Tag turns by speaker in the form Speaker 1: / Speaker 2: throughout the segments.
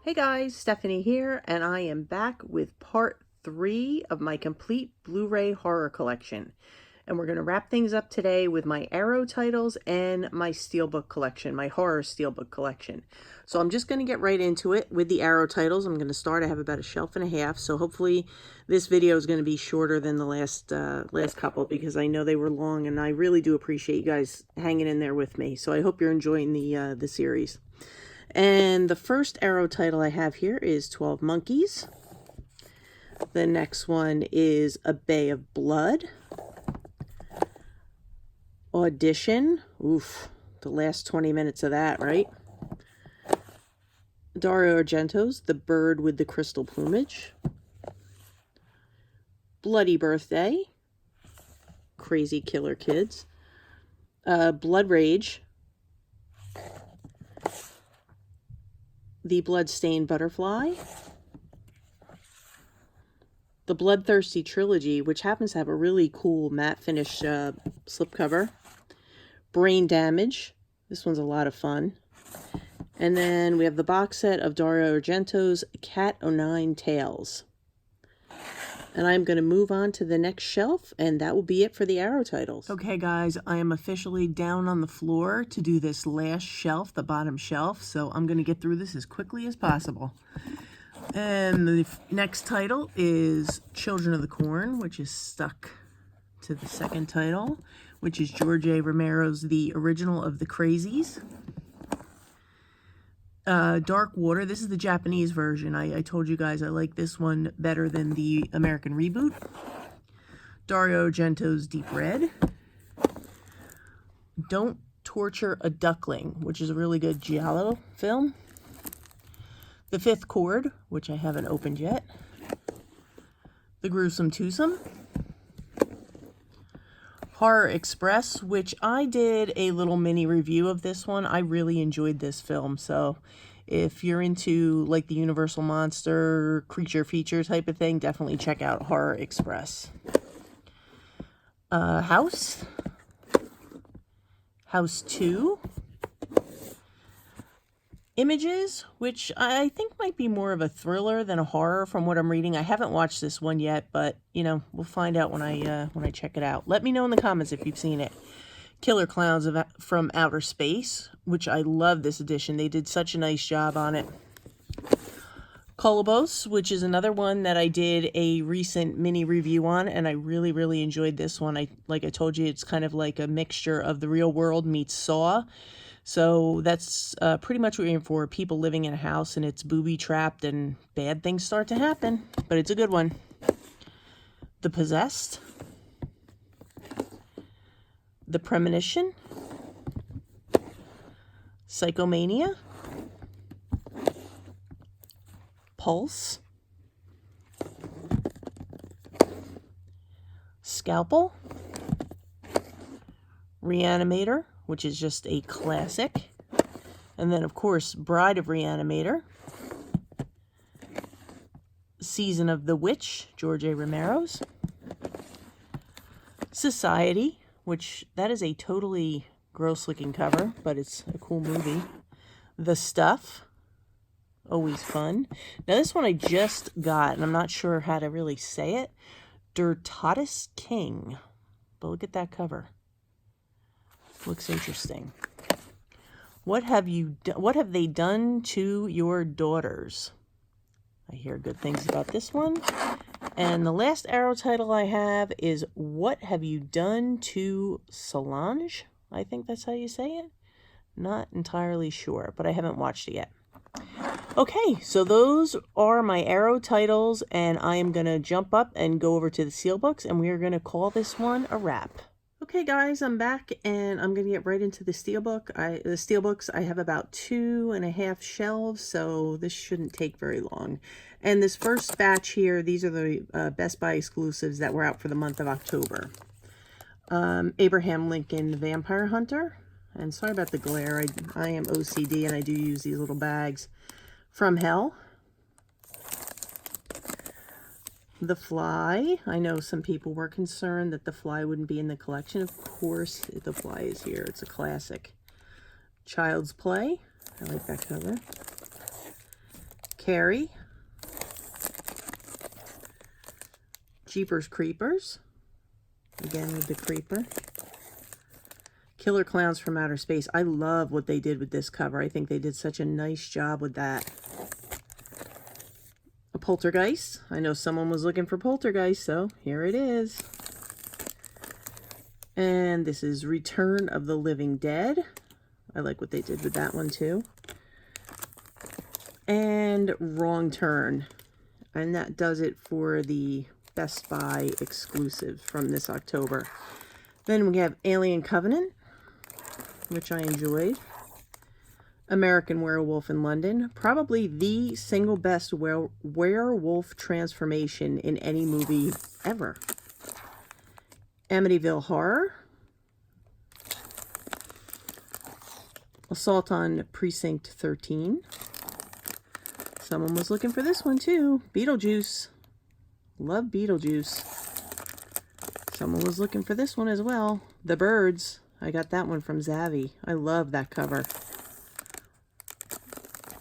Speaker 1: Hey guys, Stephanie here, and I am back with part 3 of my complete Blu-ray horror collection. And we're going to wrap things up today with my Arrow titles and my Steelbook collection, my horror Steelbook collection. So I'm just going to get right into it with the Arrow titles. I'm going to start. I have about a shelf and a half, so hopefully this video is going to be shorter than the last couple, because I know they were long, and I really do appreciate you guys hanging in there with me. So I hope you're enjoying the series. And the first Arrow title I have here is 12 Monkeys. The next one is A Bay of Blood. Audition. Oof, the last 20 minutes of that, right? Dario Argento's The Bird with the Crystal Plumage. Bloody Birthday. Crazy Killer Kids. Blood Rage. The Bloodstained Butterfly, the Bloodthirsty Trilogy, which happens to have a really cool matte finish slipcover, Brain Damage, this one's a lot of fun, and then we have the box set of Dario Argento's Cat O' Nine Tails. And I'm going to move on to the next shelf, and that will be it for the Arrow titles. Okay, guys, I am officially down on the floor to do this last shelf, the bottom shelf, so I'm going to get through this as quickly as possible. And the next title is Children of the Corn, which is stuck to the second title, which is George A. Romero's The Original of the Crazies. Dark Water, this is the Japanese version. I told you guys I like this one better than the American reboot. Dario Argento's Deep Red. Don't Torture a Duckling, which is a really good giallo film. The Fifth Chord, which I haven't opened yet. The Gruesome Twosome. Horror Express, which I did a little mini review of this one. I really enjoyed this film, so if you're into like the Universal Monster creature feature type of thing, definitely check out Horror Express. House 2, Images, which I think might be more of a thriller than a horror from what I'm reading. I haven't watched this one yet, but you know, we'll find out when I check it out. Let me know in the comments if you've seen it. Killer Clowns from Outer Space, which I love this edition. They did such a nice job on it. Colobos, which is another one that I did a recent mini review on, and I really, really enjoyed this one. Like I told you, it's kind of like a mixture of The Real World meets Saw. So that's pretty much what we're in for. People living in a house and it's booby-trapped and bad things start to happen. But it's a good one. The Possessed. The Premonition. Psychomania. Pulse. Scalpel. Reanimator, which is just a classic. And then, of course, Bride of Reanimator. Season of the Witch, George A. Romero's. Society, which that is a totally gross-looking cover, but it's a cool movie. The Stuff, always fun. Now, this one I just got, and I'm not sure how to really say it. Dirtatus King. But look at that cover. Looks interesting. What have they done to your daughters? I hear good things about this one. And the last Arrow title I have is What Have You Done to Solange? I think that's how you say it. Not entirely sure, but I haven't watched it yet. Okay, so those are my Arrow titles, and I am going to jump up and go over to the Steelbooks, and we are going to call this one a wrap. Okay, guys, I'm back, and I'm going to get right into the Steelbooks. I have about 2.5 shelves, so this shouldn't take very long. And this first batch here, these are the Best Buy exclusives that were out for the month of October. Abraham Lincoln Vampire Hunter. And sorry about the glare. I am OCD, and I do use these little bags. From Hell. The Fly. I know some people were concerned that The Fly wouldn't be in the collection. Of course, The Fly is here. It's a classic. Child's Play. I like that cover. Carrie, Jeepers Creepers, again with the creeper, Killer Clowns from Outer Space. I love what they did with this cover. I think they did such a nice job with that. A Poltergeist. I know someone was looking for Poltergeist, so here it is. And this is Return of the Living Dead. I like what they did with that one too. And Wrong Turn. And that does it for the Best Buy exclusive from this October. Then we have Alien Covenant, which I enjoyed. American Werewolf in London. Probably the single best werewolf transformation in any movie ever. Amityville Horror. Assault on Precinct 13. Someone was looking for this one too. Beetlejuice. Love Beetlejuice. Someone was looking for this one as well. The Birds. I got that one from Zavvi. I love that cover.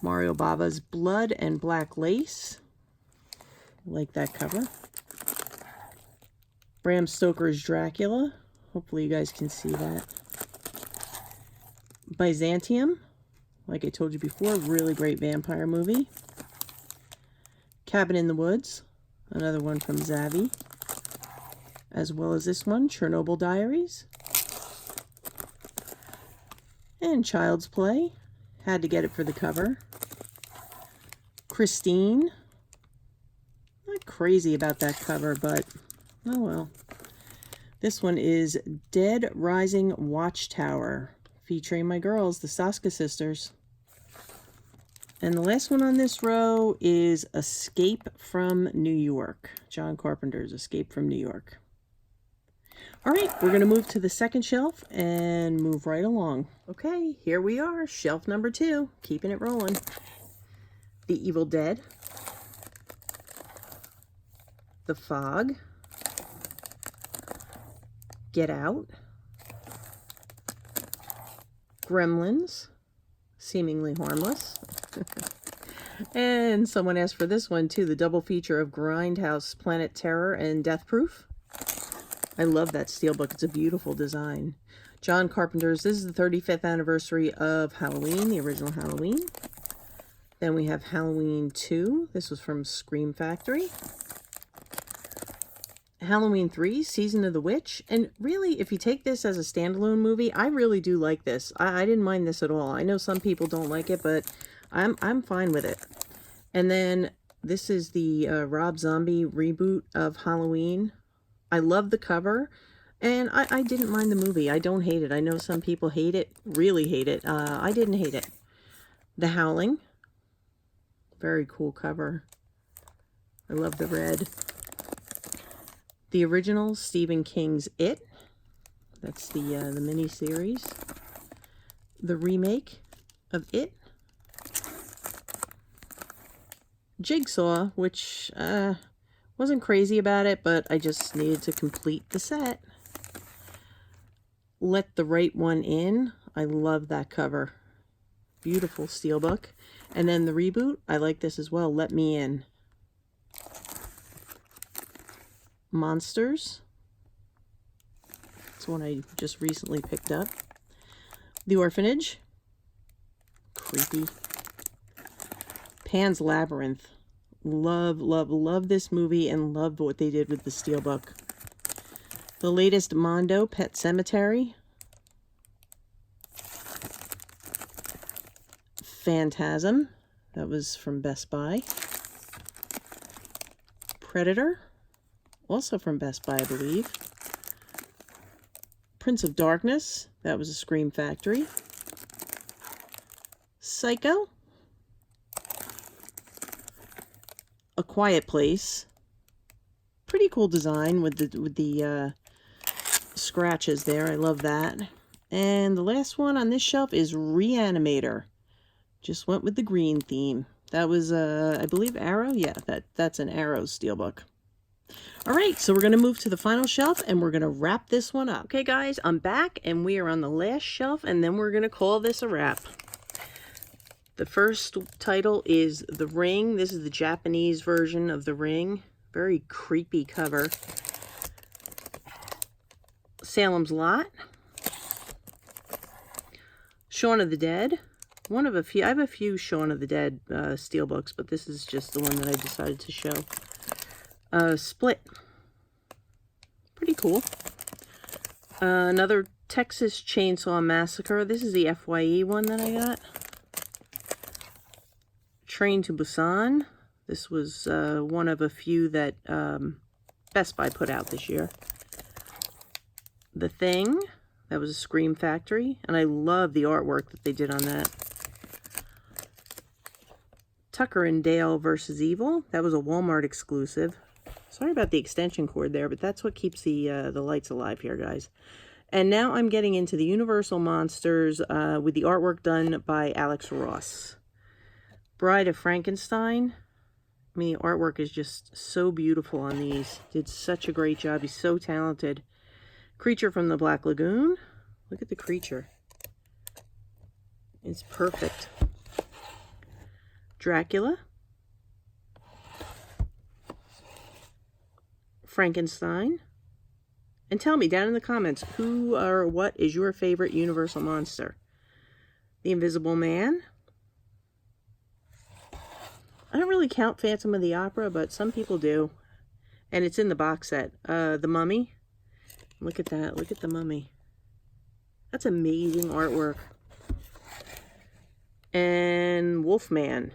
Speaker 1: Mario Bava's Blood and Black Lace. Like that cover. Bram Stoker's Dracula. Hopefully you guys can see that. Byzantium. Like I told you before, really great vampire movie. Cabin in the Woods. Another one from Zavvi. As well as this one, Chernobyl Diaries. And Child's Play. Had to get it for the cover. Christine. Not crazy about that cover, but oh well. This one is Dead Rising Watchtower, featuring my girls, the Saska sisters. And the last one on this row is Escape from New York. John Carpenter's Escape from New York. All right, we're going to move to the second shelf and move right along. Okay, here we are, shelf number 2, keeping it rolling. The Evil Dead. The Fog. Get Out. Gremlins. Seemingly Harmless. And someone asked for this one too, the double feature of Grindhouse, Planet Terror, and Death Proof. I love that Steelbook. It's a beautiful design. John Carpenter's, this is the 35th anniversary of Halloween, the original Halloween. Then we have Halloween 2. This was from Scream Factory. Halloween 3, Season of the Witch. And really, if you take this as a standalone movie, I really do like this. I didn't mind this at all. I know some people don't like it, but I'm fine with it. And then this is the Rob Zombie reboot of Halloween. I love the cover, and I didn't mind the movie. I don't hate it. I know some people hate it, really hate it. I didn't hate it. The Howling. Very cool cover. I love the red. The original Stephen King's It. That's the mini-series. The remake of It. Jigsaw, which wasn't crazy about it, but I just needed to complete the set. Let the Right One In. I love that cover. Beautiful Steelbook. And then the reboot, I like this as well. Let Me In. Monsters. It's one I just recently picked up. The Orphanage. Creepy. Pan's Labyrinth. Love, love, love this movie and love what they did with the Steelbook. The latest Mondo, Pet Sematary. Phantasm. That was from Best Buy. Predator. Also from Best Buy, I believe. Prince of Darkness. That was a Scream Factory. Psycho. A Quiet Place. Pretty cool design with the scratches there. I love that. And the last one on this shelf is Reanimator. Just went with the green theme. That was, I believe, Arrow? Yeah, that's an Arrow Steelbook. All right, so we're going to move to the final shelf, and we're going to wrap this one up. Okay, guys, I'm back, and we are on the last shelf, and then we're going to call this a wrap. The first title is The Ring. This is the Japanese version of The Ring. Very creepy cover. Salem's Lot. Shaun of the Dead. One of a few. I have a few Shaun of the Dead steelbooks, but this is just the one that I decided to show. Split. Pretty cool. Another Texas Chainsaw Massacre. This is the FYE one that I got. Train to Busan. This was one of a few that Best Buy put out this year. The Thing. That was a Scream Factory. And I love the artwork that they did on that. Tucker and Dale versus Evil. That was a Walmart exclusive. Sorry about the extension cord there, but that's what keeps the lights alive here, guys. And now I'm getting into the Universal Monsters with the artwork done by Alex Ross. Bride of Frankenstein. I mean, the artwork is just so beautiful on these. Did such a great job. He's so talented. Creature from the Black Lagoon. Look at the creature. It's perfect. Dracula. Frankenstein. And tell me down in the comments, who or what is your favorite Universal monster? The Invisible Man. I don't really count Phantom of the Opera, but some people do. And it's in the box set. The Mummy. Look at that. Look at the Mummy. That's amazing artwork. And Wolfman.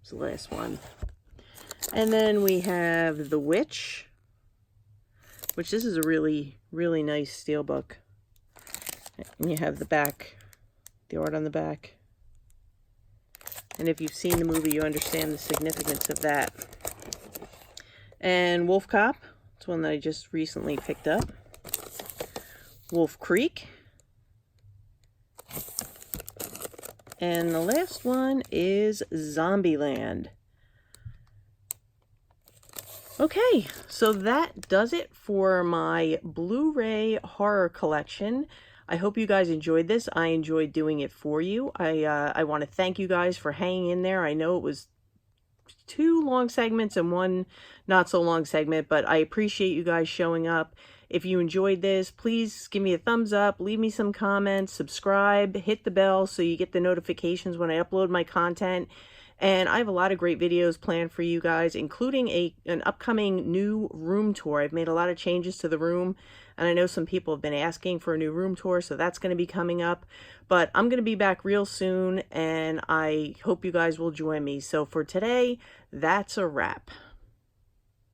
Speaker 1: It's the last one. And then we have The Witch, which this is a really, really nice steelbook. And you have the back, the art on the back. And if you've seen the movie, you understand the significance of that. And Wolf Cop. It's one that I just recently picked up. Wolf Creek. And the last one is Zombieland. Okay, so that does it for my Blu-ray horror collection. I hope you guys enjoyed this. I enjoyed doing it for you. I want to thank you guys for hanging in there. I know it was 2 long segments and 1 not so long segment, but I appreciate you guys showing up. If you enjoyed this, please give me a thumbs up, leave me some comments, subscribe, hit the bell so you get the notifications when I upload my content. And I have a lot of great videos planned for you guys, including an upcoming new room tour. I've made a lot of changes to the room, and I know some people have been asking for a new room tour, so that's going to be coming up. But I'm going to be back real soon, and I hope you guys will join me. So for today, that's a wrap.